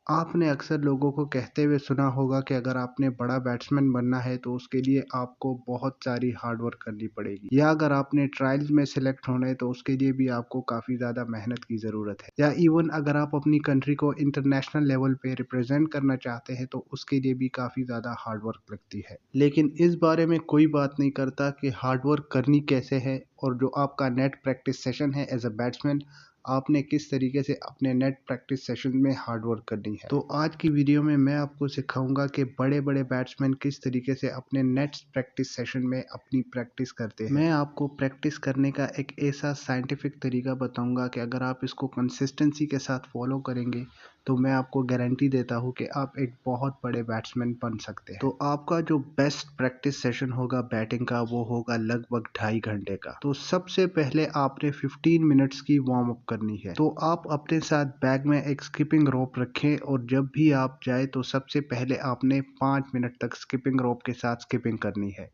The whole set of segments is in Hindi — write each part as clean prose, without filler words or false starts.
आपने अक्सर लोगों को कहते हुए सुना होगा कि अगर आपने बड़ा बैट्समैन बनना है तो उसके लिए आपको बहुत सारी हार्ड वर्क करनी पड़ेगी, या अगर आपने ट्रायल्स में सिलेक्ट होना है तो उसके लिए भी आपको काफ़ी ज़्यादा मेहनत की ज़रूरत है, या इवन अगर आप अपनी कंट्री को इंटरनेशनल लेवल पे रिप्रेजेंट करना चाहते हैं तो उसके लिए भी काफ़ी ज़्यादा हार्ड वर्क लगती है। लेकिन इस बारे में कोई बात नहीं करता कि हार्ड वर्क करनी कैसे है, और जो आपका नेट प्रैक्टिस सेशन है एज अ बैट्समैन, आपने किस तरीके से अपने नेट प्रैक्टिस सेशन में हार्ड वर्क करनी है। तो आज की वीडियो में मैं आपको सिखाऊंगा कि बड़े बड़े बैट्समैन किस तरीके से अपने नेट प्रैक्टिस सेशन में अपनी प्रैक्टिस करते हैं। मैं आपको प्रैक्टिस करने का एक ऐसा साइंटिफिक तरीका बताऊंगा कि अगर आप इसको कंसिस्टेंसी के साथ फॉलो करेंगे तो मैं आपको गारंटी देता हूँ कि आप एक बहुत बड़े बैट्समैन बन सकते हैं। तो आपका जो बेस्ट प्रैक्टिस सेशन होगा बैटिंग का वो होगा लगभग 2.5 घंटे का। तो सबसे पहले आपने 15 मिनट्स की वार्म अप करनी है। तो आप अपने साथ बैग में एक स्किपिंग रोप रखें, और जब भी आप जाए तो सबसे पहले आपने 5 मिनट तक स्किपिंग रोप के साथ स्किपिंग करनी है,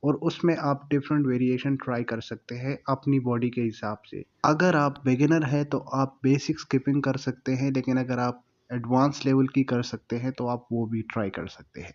और उसमें आप डिफरेंट वेरिएशन ट्राई कर सकते हैं अपनी बॉडी के हिसाब से। अगर आप बिगिनर हैं तो आप बेसिक स्किपिंग कर सकते हैं, लेकिन अगर आप एडवांस लेवल की कर सकते हैं तो आप वो भी ट्राई कर सकते हैं।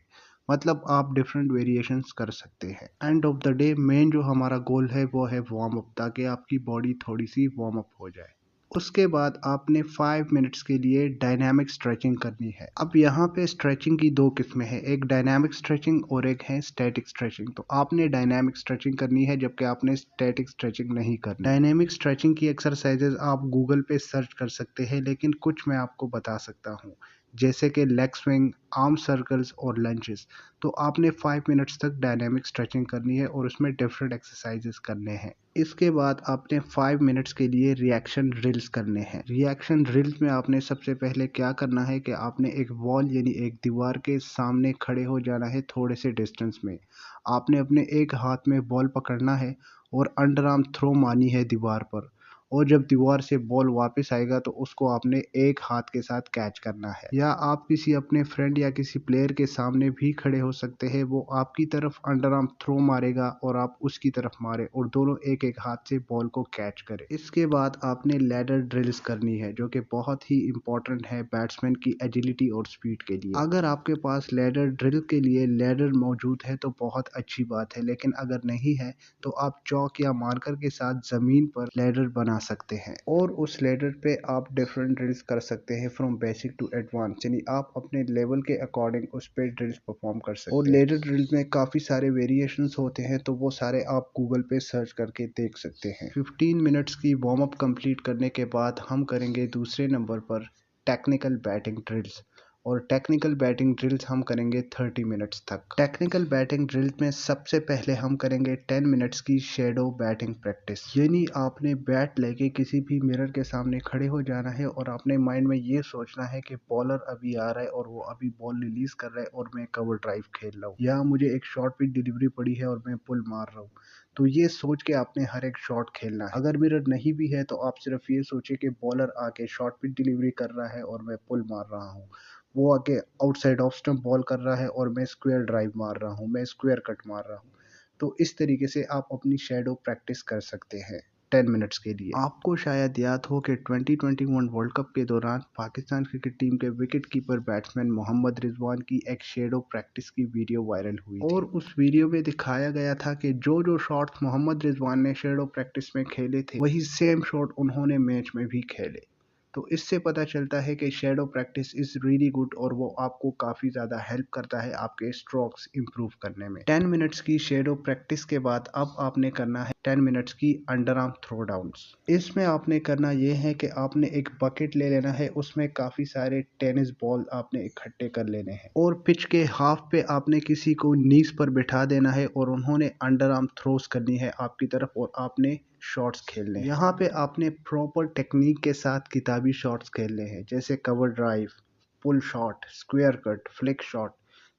मतलब आप डिफरेंट वेरिएशंस कर सकते हैं। End of the day main जो हमारा गोल है वो है वार्म अप, ताकि आपकी बॉडी थोड़ी सी वार्म अप हो जाए। उसके बाद आपने 5 मिनट्स के लिए डायनामिक स्ट्रेचिंग करनी है। अब यहाँ पे स्ट्रेचिंग की दो किस्में हैं, एक डायनामिक स्ट्रेचिंग और एक है स्टैटिक स्ट्रेचिंग। तो आपने डायनामिक स्ट्रेचिंग करनी है, जबकि आपने स्टैटिक स्ट्रेचिंग नहीं करनी। डायनामिक स्ट्रेचिंग की एक्सरसाइजेज आप गूगल पे सर्च कर सकते हैं, लेकिन कुछ मैं आपको बता सकता हूँ, जैसे कि लेग स्विंग, आर्म सर्कल्स और लंचेस। तो आपने 5 मिनट्स तक डायनामिक स्ट्रेचिंग करनी है और उसमें डिफरेंट एक्सरसाइजेस करने हैं। इसके बाद आपने 5 मिनट्स के लिए रिएक्शन ड्रिल्स करने हैं। रिएक्शन ड्रिल्स में आपने सबसे पहले क्या करना है कि आपने एक वॉल यानी एक दीवार के सामने खड़े हो जाना है थोड़े से डिस्टेंस में। आपने अपने एक हाथ में बॉल पकड़ना है और अंडर आर्म थ्रो मारनी है दीवार पर, और जब दीवार से बॉल वापस आएगा तो उसको आपने एक हाथ के साथ कैच करना है। या आप किसी अपने फ्रेंड या किसी प्लेयर के सामने भी खड़े हो सकते हैं, वो आपकी तरफ अंडर आर्म थ्रो मारेगा और आप उसकी तरफ मारे, और दोनों एक एक हाथ से बॉल को कैच करें। इसके बाद आपने लैडर ड्रिल्स करनी है, जो कि बहुत ही इंपॉर्टेंट है बैट्समैन की एजिलिटी और स्पीड के लिए। अगर आपके पास लैडर ड्रिल के लिए लैडर मौजूद है तो बहुत अच्छी बात है, लेकिन अगर नहीं है तो आप चौक या मार्कर के साथ जमीन पर लैडर बना सकते हैं, और उस लैडर पे आप डिफरेंट ड्रिल्स कर सकते हैं फ्रॉम बेसिक टू एडवांस, यानी आप अपने लेवल के अकॉर्डिंग उस पे ड्रिल्स परफॉर्म कर सकते हैं। और लैडर ड्रिल्स में काफ़ी सारे वेरिएशंस होते हैं, तो वो सारे आप गूगल पे सर्च करके देख सकते हैं। 15 मिनट्स की वार्म अप कंप्लीट करने के बाद हम करेंगे दूसरे नंबर पर टेक्निकल बैटिंग ड्रिल्स, और टेक्निकल बैटिंग ड्रिल्स हम करेंगे 30 मिनट्स तक। टेक्निकल बैटिंग ड्रिल्स में सबसे पहले हम करेंगे 10 मिनट्स की शेडो बैटिंग प्रैक्टिस, यानी आपने बैट लेके किसी भी मिरर के सामने खड़े हो जाना है और अपने माइंड में ये सोचना है कि बॉलर अभी आ रहा है और वो अभी बॉल रिलीज कर रहा है और मैं कवर ड्राइव खेल रहा हूँ, या मुझे एक शॉर्ट पिच डिलीवरी पड़ी है और मैं पुल मार रहा हूँ। तो ये सोच के आपने हर एक शॉट खेलना है। अगर मिरर नहीं भी है तो आप सिर्फ ये सोचे कि बॉलर आके शॉर्ट पिच डिलीवरी कर रहा है और मैं पुल मार रहा हूँ, वो आके आउटसाइड ऑफ स्टंप बॉल कर रहा है और मैं स्क्वायर ड्राइव मार रहा हूँ, मैं स्क्वायर कट मार रहा हूँ। तो इस तरीके से आप अपनी शैडो प्रैक्टिस कर सकते हैं 10 मिनट्स के लिए। आपको शायद याद हो कि 2021 वर्ल्ड कप के दौरान पाकिस्तान क्रिकेट टीम के wicket keeper batsman Mohammad Rizwan की एक शैडो प्रैक्टिस की वीडियो वायरल हुई थी, और उस वीडियो में दिखाया गया था कि जो जो शॉट्स मोहम्मद रिजवान ने शैडो प्रैक्टिस में खेले थे वही सेम शॉट उन्होंने मैच में भी खेले। तो इससे पता चलता है कि shadow practice is really good, और वो आपको काफ़ी ज़्यादा हेल्प करता है आपके स्ट्रोक्स इंप्रूव करने में। 10 मिनट्स की शैडो प्रैक्टिस के बाद अब आपने करना है 10 मिनट्स की अंडर आर्म थ्रो डाउन्स। इसमें आपने करना ये है कि आपने एक बकेट ले लेना है, उसमें काफ़ी सारे टेनिस बॉल आपने इकट्ठे कर लेने हैं, और पिच के हाफ पे आपने किसी को नीज पर बिठा देना है और उन्होंने अंडर आर्म थ्रोस करनी है आपकी तरफ, और आपने शॉट्स खेलने हैं। यहाँ पे आपने प्रॉपर टेक्निक के साथ किताबी शॉट्स खेलने हैं, जैसे cover drive, pull shot, square cut, flick shot.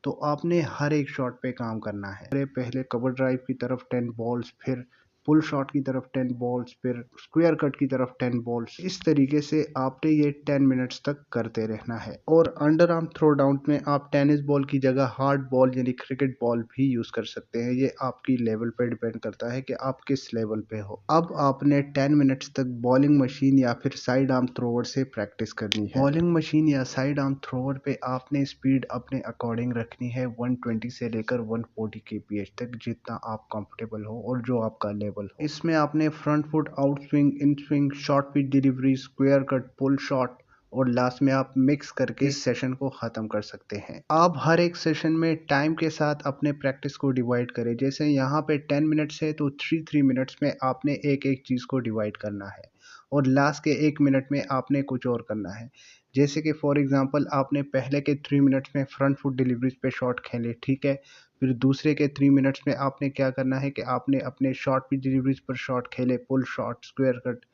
तो आपने हर एक शॉट पे काम करना है। पहले कवर ड्राइव की तरफ 10 बॉल्स, फिर पुल शॉट की तरफ 10 बॉल्स, फिर स्क्वायर कट की तरफ 10 बॉल्स। इस तरीके से आपने ये 10 मिनट्स तक करते रहना है। और अंडर आर्म थ्रो डाउन में आप टेनिस बॉल की जगह हार्ड बॉल यानी क्रिकेट बॉल भी यूज कर सकते हैं। ये आपकी लेवल पे डिपेंड करता है कि आप किस लेवल पे हो। अब आपने 10 मिनट्स तक बॉलिंग मशीन या फिर साइड आर्म थ्रोवर से प्रैक्टिस करनी है। बॉलिंग मशीन या साइड आर्म थ्रोवर पे आपने स्पीड अपने अकॉर्डिंग रखनी है 120 से लेकर 140 kph तक, जितना आप कंफर्टेबल हो और जो आपका लेवल हो। इसमें आपने front foot, out swing, in swing, short pitch delivery, square cut, pull shot और लास्ट में आप मिक्स करके इस सेशन को खत्म कर सकते हैं। आप हर एक सेशन में टाइम के साथ अपने प्रैक्टिस को डिवाइड करें। जैसे यहाँ पे 10 मिनट्स है तो 3 मिनट्स में आपने एक एक चीज को डिवाइड करना है और लास्ट के 1 मिनट में आपने कुछ और करना है। जैसे कि फॉर एग्जांपल आपने पहले के 3 मिनट्स में फ्रंट फुट डिलीवरीज पे शॉट खेले, ठीक है। फिर दूसरे के 3 मिनट्स में आपने क्या करना है कि आपने अपने शॉर्ट पिच डिलीवरीज पर शॉट खेले, पुल शॉट, स्क्वायर कट।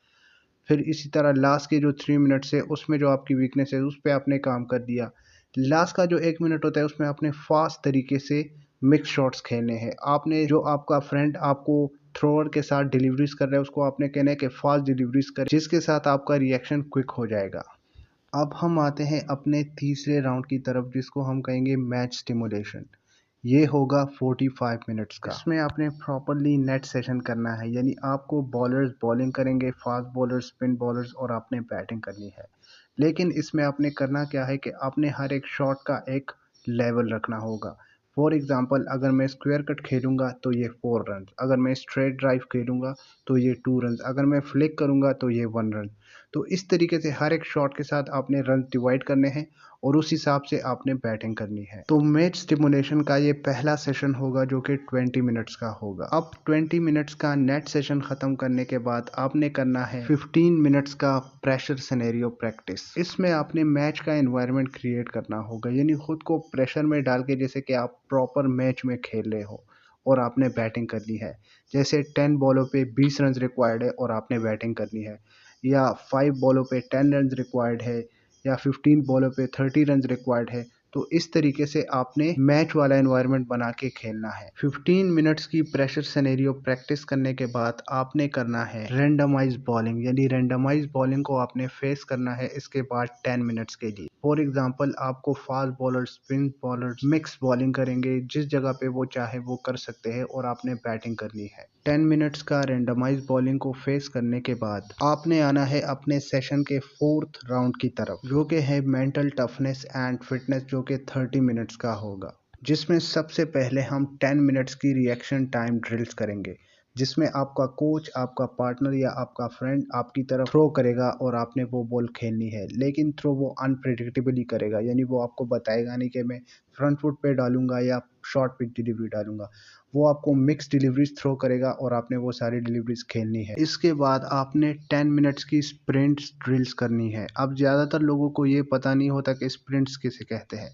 फिर इसी तरह लास्ट के जो 3 मिनट्स है उसमें जो आपकी वीकनेस है उस पे आपने काम कर दिया। लास्ट का जो 1 मिनट होता है उसमें आपने फास्ट तरीके से मिक्स शॉट्स खेलने हैं। आपने जो आपका फ्रेंड आपको थ्रोअर के साथ डिलीवरीज कर रहा है उसको आपने कहना है कि फास्ट डिलीवरीज कर, जिसके साथ आपका रिएक्शन क्विक हो जाएगा। अब हम आते हैं अपने तीसरे राउंड की तरफ, जिसको हम कहेंगे मैच स्टिमुलेशन। ये होगा 45 मिनट्स का। इसमें आपने प्रॉपरली नेट सेशन करना है, यानी आपको बॉलर्स बॉलिंग करेंगे, फास्ट बॉलर्स, स्पिन बॉलर्स, और आपने बैटिंग करनी है। लेकिन इसमें आपने करना क्या है कि आपने हर एक शॉट का एक लेवल रखना होगा। फॉर एग्जांपल अगर मैं स्क्वायर कट खेलूंगा तो ये 4 रन, अगर मैं स्ट्रेट ड्राइव खेलूंगा तो ये 2 रन, अगर मैं फ्लिक करूंगा तो ये 1 रन। तो इस तरीके से हर एक शॉट के साथ आपने रन डिवाइड करने हैं और उस हिसाब से आपने बैटिंग करनी है। तो मैच स्टिमुलेशन का ये पहला सेशन होगा जो कि 20 मिनट्स का होगा। अब 20 मिनट्स का नेट सेशन खत्म करने के बाद आपने करना है 15 मिनट्स का प्रेशर सिनेरियो प्रैक्टिस। इसमें आपने मैच का एनवायरनमेंट क्रिएट करना होगा, यानी खुद को प्रेशर में डाल के, जैसे कि आप प्रॉपर मैच में खेल रहे हो और आपने बैटिंग करनी है। जैसे 10 बॉलों पे 20 रन रिक्वायर्ड है और आपने बैटिंग करनी है, या 5 बॉलों पे 10 रन रिक्वायर्ड है, या 15 बॉलों पे 30 रन रिक्वायर्ड है। तो इस तरीके से आपने मैच वाला एनवायरनमेंट बना के खेलना है। 15 मिनट्स की प्रेशर सिनेरियो प्रैक्टिस करने के बाद आपने करना है रैंडमाइज बॉलिंग, यानी रैंडमाइज बॉलिंग को आपने फेस करना है इसके बाद 10 मिनट्स के लिए। फॉर एग्जांपल आपको fast bowler, spin bowler mix bowling करेंगे, जिस जगह पे वो चाहे वो कर सकते हैं और आपने बैटिंग करनी है। 10 मिनट्स का रैंडमाइज बॉलिंग को फेस करने के बाद आपने आना है अपने सेशन के 4th राउंड की तरफ, जो कि है मेंटल टफनेस एंड फिटनेस, जो कि 30 मिनट्स का होगा। जिसमें सबसे पहले हम 10 मिनट्स की रिएक्शन टाइम ड्रिल्स करेंगे, जिसमें आपका कोच, आपका पार्टनर या आपका फ्रेंड आपकी तरफ थ्रो करेगा और आपने वो बॉल खेलनी है। लेकिन थ्रो वो अनप्रेडिक्टेबली करेगा, यानी वो आपको बताएगा नहीं कि मैं फ्रंट फुट पे डालूंगा या शॉर्ट पिच डिलीवरी डालूंगा। वो आपको मिक्स डिलीवरीज थ्रो करेगा और आपने वो सारी डिलीवरीज खेलनी है। इसके बाद आपने 10 मिनट्स की स्प्रिंट्स ड्रिल्स करनी है। अब ज़्यादातर लोगों को ये पता नहीं होता कि स्प्रिंट्स किसे कहते हैं।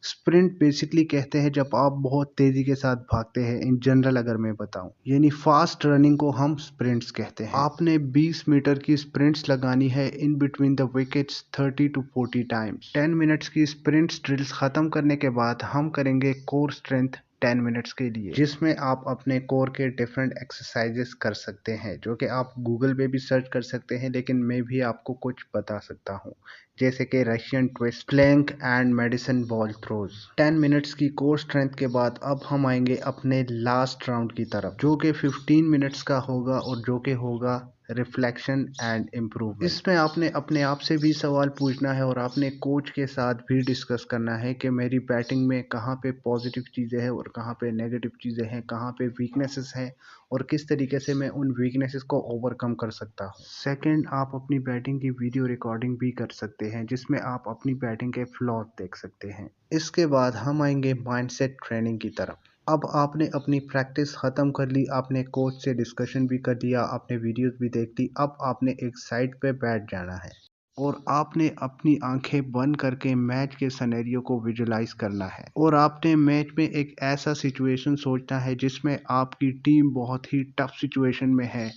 स्प्रिंट बेसिकली कहते हैं जब आप बहुत तेजी के साथ भागते हैं, इन जनरल अगर मैं बताऊं, यानी फास्ट रनिंग को हम स्प्रिंट्स कहते हैं। आपने 20 मीटर की स्प्रिंट्स लगानी है in between the wickets 30 to 40 times. 10 minutes की स्प्रिंट्स ड्रिल्स खत्म करने के बाद हम करेंगे कोर स्ट्रेंथ 10 मिनट्स के लिए, जिसमें आप अपने कोर के डिफरेंट एक्सरसाइजेस कर सकते हैं, जो कि आप गूगल पे भी सर्च कर सकते हैं, लेकिन मैं भी आपको कुछ बता सकता हूँ। जैसे कि Russian twist, plank and medicine ball throws. 10 minutes की कोर स्ट्रेंथ के बाद अब हम आएंगे अपने लास्ट राउंड की तरफ, जो कि 15 मिनट्स का होगा और जो कि होगा रिफ्लेक्शन एंड इम्प्रूवमेंट। इसमें आपने अपने आप से भी सवाल पूछना है और आपने कोच के साथ भी डिस्कस करना है कि मेरी बैटिंग में कहाँ पे पॉजिटिव चीज़ें हैं और कहाँ पे नेगेटिव चीज़ें हैं, कहाँ पे वीकनेसेस हैं और किस तरीके से मैं उन वीकनेसेस को ओवरकम कर सकता हूँ। सेकंड, आप अपनी बैटिंग की वीडियो रिकॉर्डिंग भी कर सकते हैं, जिसमें आप अपनी बैटिंग के फ्लॉ देख सकते हैं। इसके बाद हम आएंगे माइंडसेट ट्रेनिंग की तरफ। अब आपने अपनी प्रैक्टिस ख़त्म कर ली, आपने कोच से डिस्कशन भी कर लिया, आपने वीडियोस भी देख ली। अब आपने एक साइड पे बैठ जाना है और आपने अपनी आंखें बंद करके मैच के सिनेरियो को विजुलाइज करना है और आपने मैच में एक ऐसा सिचुएशन सोचना है जिसमें आपकी टीम बहुत ही टफ सिचुएशन में है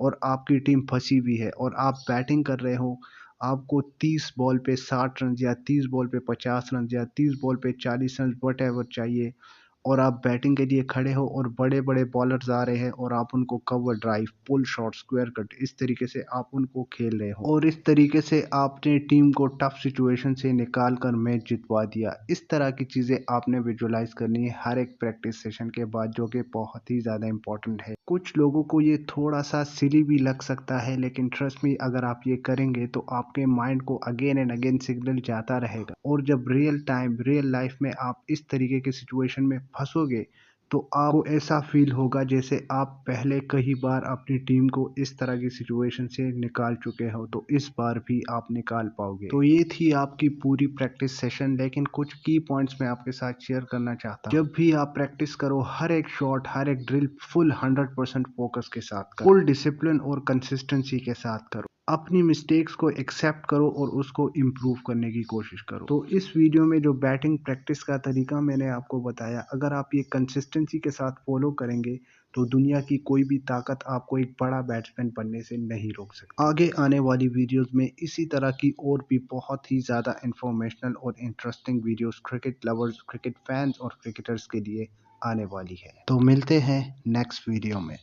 और आपकी टीम फंसी हुई है और आप बैटिंग कर रहे हो। आपको 30 बॉल पे 60 रन या 30 बॉल पे 50 रन या 30 बॉल पे 40 रन वट एवर चाहिए और आप बैटिंग के लिए खड़े हो और बड़े बड़े बॉलर्स आ रहे हैं और आप उनको cover drive, pull shot, square cut, इस तरीके से आप उनको खेल रहे हो और इस तरीके से आपने टीम को टफ सिचुएशन से निकाल कर मैच जितवा दिया। इस तरह की चीज़ें आपने विजुअलाइज करनी है हर एक प्रैक्टिस सेशन के बाद, जो कि बहुत ही ज़्यादा इंपॉर्टेंट है। कुछ लोगों को ये थोड़ा सा सिली भी लग सकता है, लेकिन ट्रस्ट मी, अगर आप ये करेंगे तो आपके माइंड को अगेन एंड अगेन सिग्नल जाता रहेगा और जब रियल टाइम, रियल लाइफ में आप इस तरीके की सिचुएशन में फंसोगे तो आपको ऐसा फील होगा जैसे आप पहले कई बार अपनी टीम को इस तरह की सिचुएशन से निकाल चुके हो, तो इस बार भी आप निकाल पाओगे। तो ये थी आपकी पूरी प्रैक्टिस सेशन, लेकिन कुछ की पॉइंट्स मैं आपके साथ शेयर करना चाहता हूँ। जब भी आप प्रैक्टिस करो, हर एक शॉट, हर एक ड्रिल फुल 100% फोकस के साथ करो, फुल डिसिप्लिन और कंसिस्टेंसी के साथ करो। अपनी मिस्टेक्स को एक्सेप्ट करो और उसको इम्प्रूव करने की कोशिश करो। तो इस वीडियो में जो बैटिंग प्रैक्टिस का तरीका मैंने आपको बताया, अगर आप ये कंसिस्टेंसी के साथ फॉलो करेंगे तो दुनिया की कोई भी ताकत आपको एक बड़ा बैट्समैन बनने से नहीं रोक सकती। आगे आने वाली वीडियोस में इसी तरह की और भी बहुत ही ज़्यादा इंफॉर्मेशनल और interesting videos cricket lovers, cricket fans और क्रिकेटर्स के लिए आने वाली है। तो मिलते हैं नेक्स्ट वीडियो में।